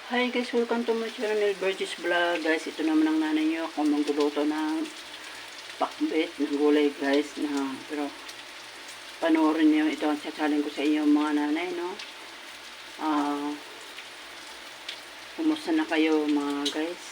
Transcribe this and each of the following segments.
Hi guys, welcome to my channel, Burgess Vlog. Guys, ito naman ang nanay nyo. Ako magluluto ng pakbet ng gulay guys. Pero panoorin nyo ito ang sasaling ko sa inyo mga nanay, no? Kumusta na kayo mga guys?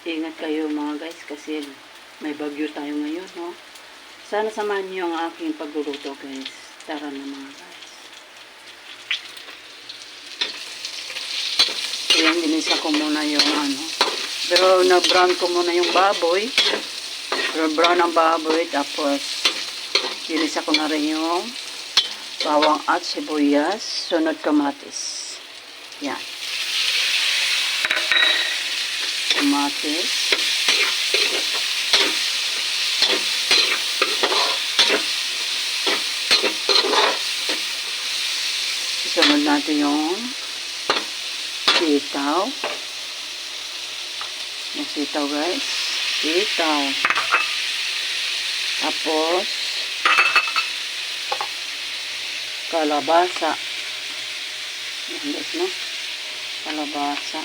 Ingat kayo mga guys kasi may bagyo tayo ngayon, no? Sana samahan nyo ang aking pagluluto guys. Tara na mga guys. Ayan, ginisa ko muna yung pero na-brown ko muna yung baboy. Pero brown ang baboy. Tapos, ginisa ko na rin yung bawang at sibuyas. Sunod kamatis. Yan. Kamatis. Sunod natin yung sitaw. Yung sitaw guys. Sitaw. Tapos kalabasa. Yan guys, no? Kalabasa.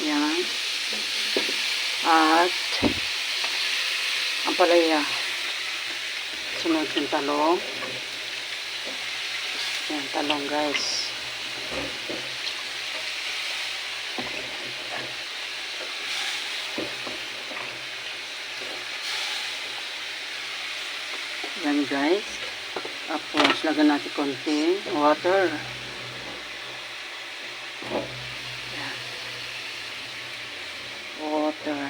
Yan. At ang palaya. Sunod yung talong. Yan, talong guys. Yan guys. Tapos lagyan natin konting water. Yan. Water.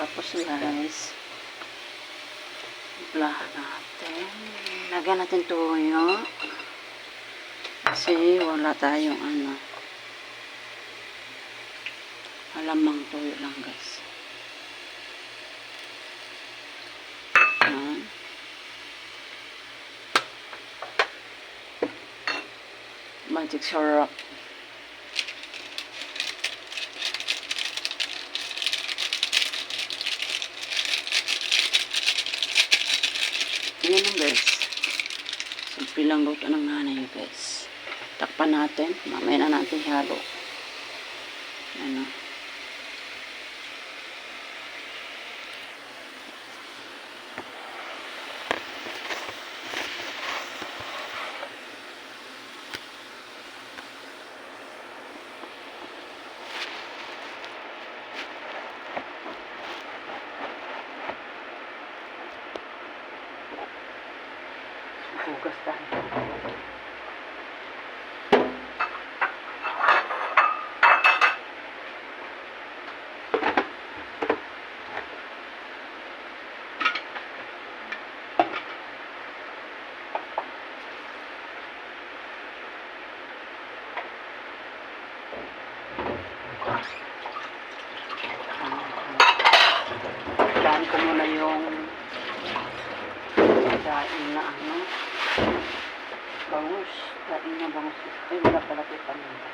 Tapos guys, implahan natin. Lagyan natin tuyo. Kasi wala tayong alamang tuyo lang guys. Yan. Magic syrup. Yan lang guys. Simple lang luto ng nanay guys. Takpan natin. Mamaya na natin halo. Ano. Hugas tayo. Daan ko muna yung daing na bangus. Daing na bangus. Ay, wala pala ito paninda.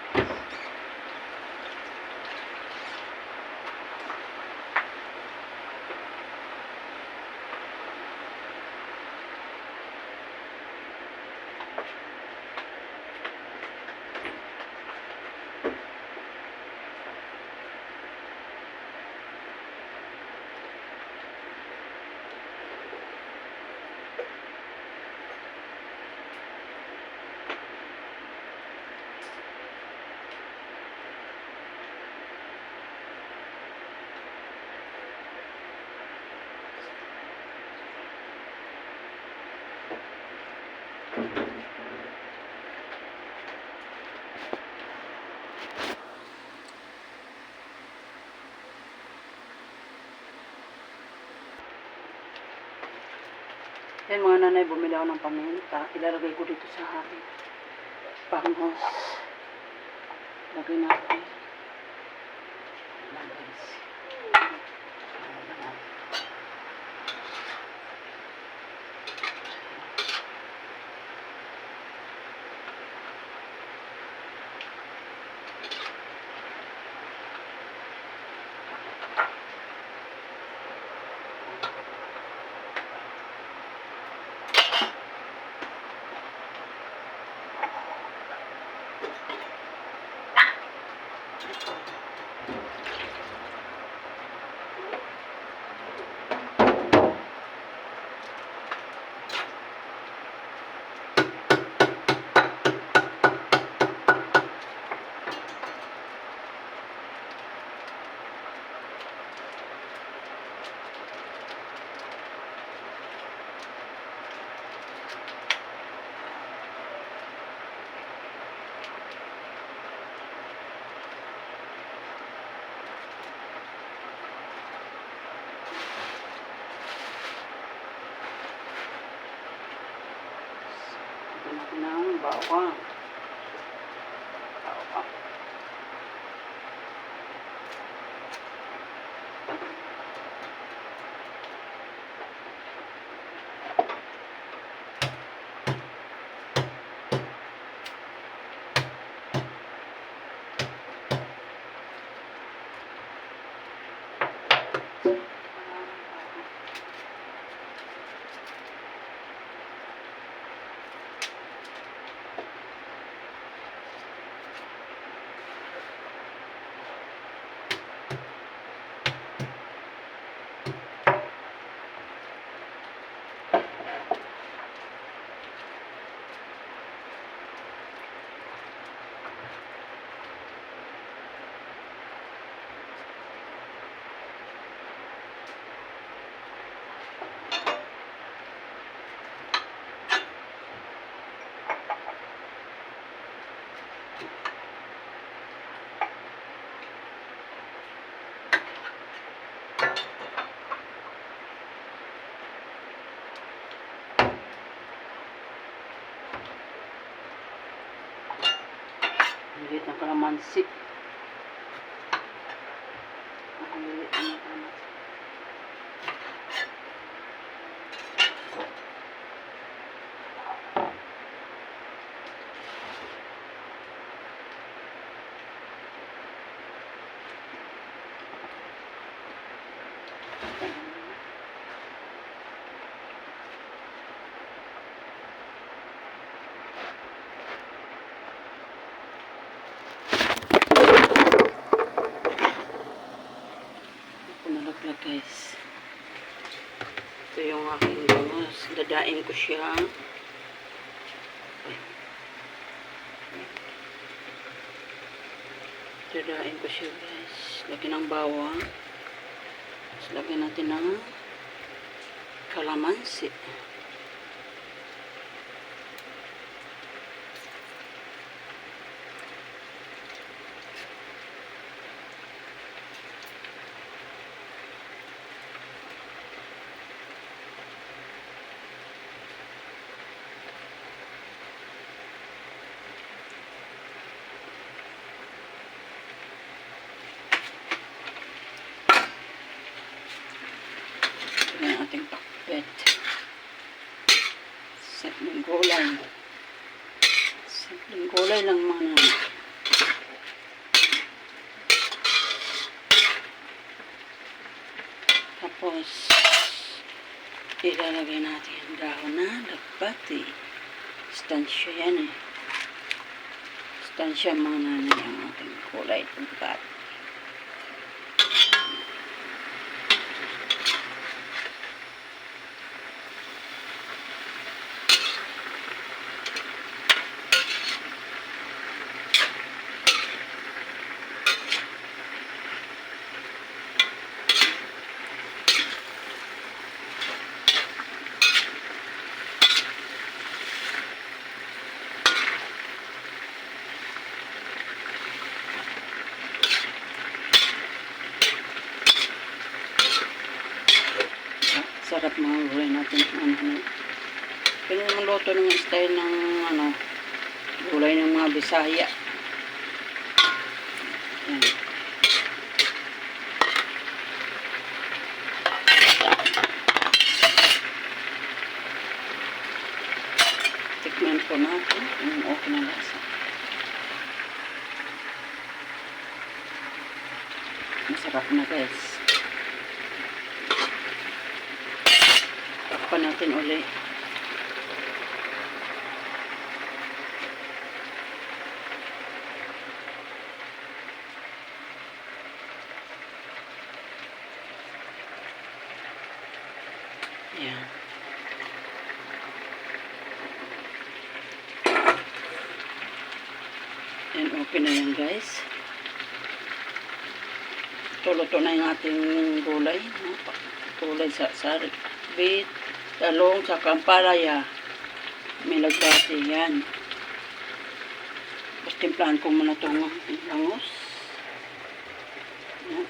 Yan mga nanay, bumili ako ng paminta. Ilalagay ko dito sa akin. Pangos. Lagay natin. Guys. natin ng bawang. Bawang. Liit ng kalamansi. Ang liit ng kalamansi. Nalaglag guys. Ito yung aking bangus. Dadain ko siya. Dadain ko siya guys. Lagyan ng bawang. Tapos lagyan natin ng kalamansi. Ang ating pakbet. Simpleng gulay. Simpleng gulay lang mga tapos ilalagay natin ang dahon na dagbati. Stansya yan eh. Stansya mga nanay ang ating gulay dagbati. Sarap mga gulay natin. Pero naman luto ng style ng gulay ng mga Bisaya. Yan. Tikman po natin kung okay na lasa. Masarap na guys. Takpan natin ulit. Yan. Yan, okay na yan guys. Luto na yung ating gulay. Gulay sa bit, talong, sa kampalaya. May lagbati yan. Tapos timplahan ko muna itong bangus. Yan.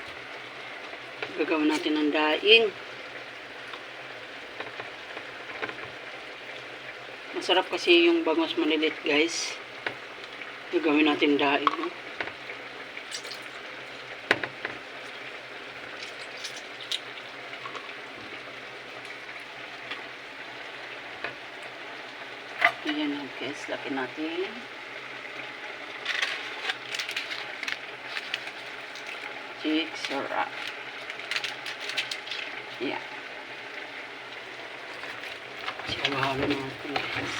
Gagawin natin ng daing. Masarap kasi yung bangos malilit, guys. Gagawin natin daing, no? Ayan na, guys. Laki natin. Sarap. Ayan. Siyawahan natin, guys.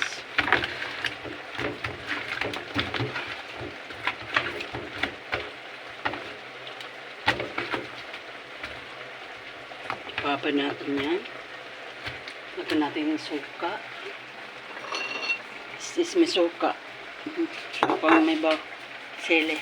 Papa natin yan. Lagyan natin yung suka. Is may suka. Suka may bak sili.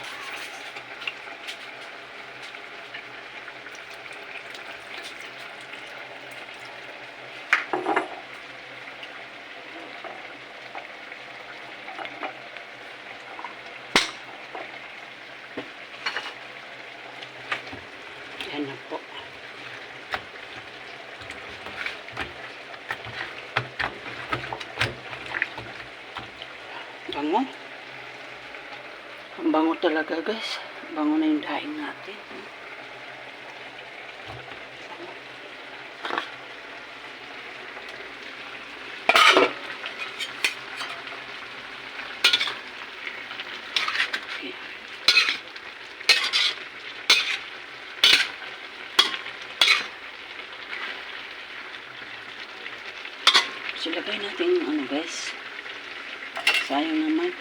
Yan na po. Bango. Ang bango talaga, guys. Bango na yung daing natin. Okay. Silagay natin yung guys. Sayang naman.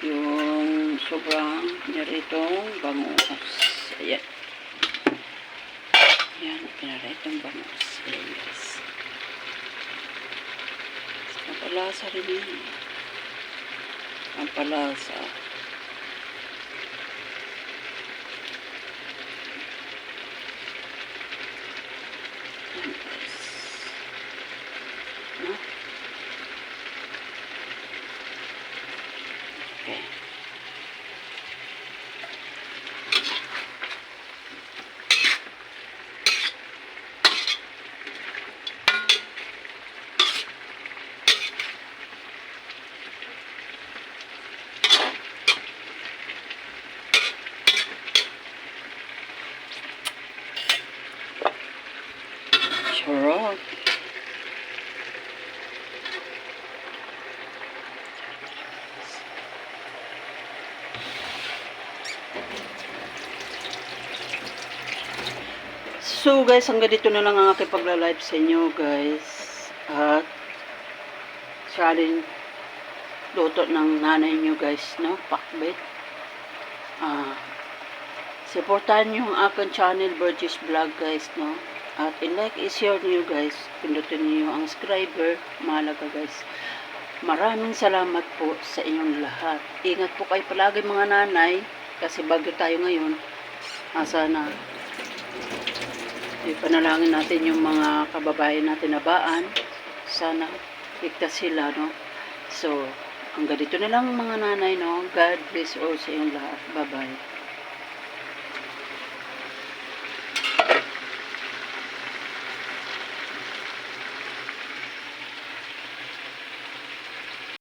Yung sobrang naritong bangus. Ayan. Ayan, naritong bangus. Ayan, guys. Mapalasa rin yun. Mapalasa. Ayan, guys. No? Okay. Sarap. So guys, hanggang dito na lang ang aking pagla-live sa inyo, guys. At sa rin luto ng nanay nyo, guys, no? Pakbet. Supportan nyo ang aking channel, Burgess Vlog, guys, no? At i-like, i-share nyo, guys. Pindutin nyo ang subscriber. Mahalaga, guys. Maraming salamat po sa inyong lahat. Ingat po kayo palagi, mga nanay. Kasi bago tayo ngayon, sana ipanalangin natin yung mga kababayan natin na baan. Sana ligtas sila, no? So, hanggang dito na lang mga nanay, no? God bless all sa inyong lahat. Bye-bye.